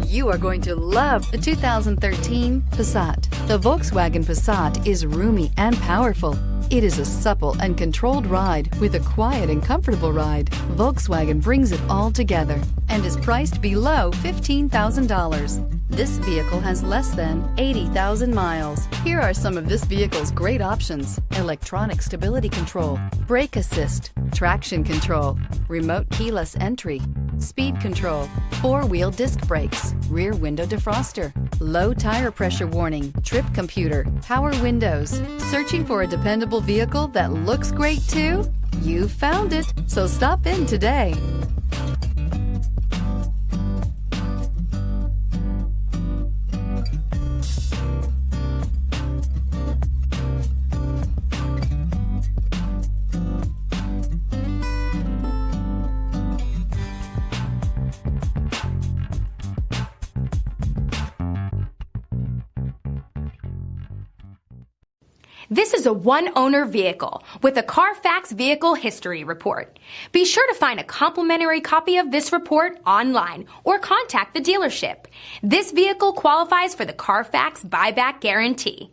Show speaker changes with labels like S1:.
S1: You are going to love the 2013 Passat. The Volkswagen Passat is roomy and powerful. It is a supple and controlled ride with a quiet and comfortable ride. Volkswagen brings it all together and is priced below $15,000. This vehicle has less than 80,000 miles. Here are some of this vehicle's great options: electronic stability control, brake assist, traction control, remote keyless entry, speed control, four-wheel disc brakes, rear window defroster, low tire pressure warning, trip computer, power windows. Searching for a dependable vehicle that looks great too? You found it, so stop in today.
S2: This is a one-owner vehicle with a Carfax Vehicle History Report. Be sure to find a complimentary copy of this report online or contact the dealership. This vehicle qualifies for the Carfax Buyback Guarantee.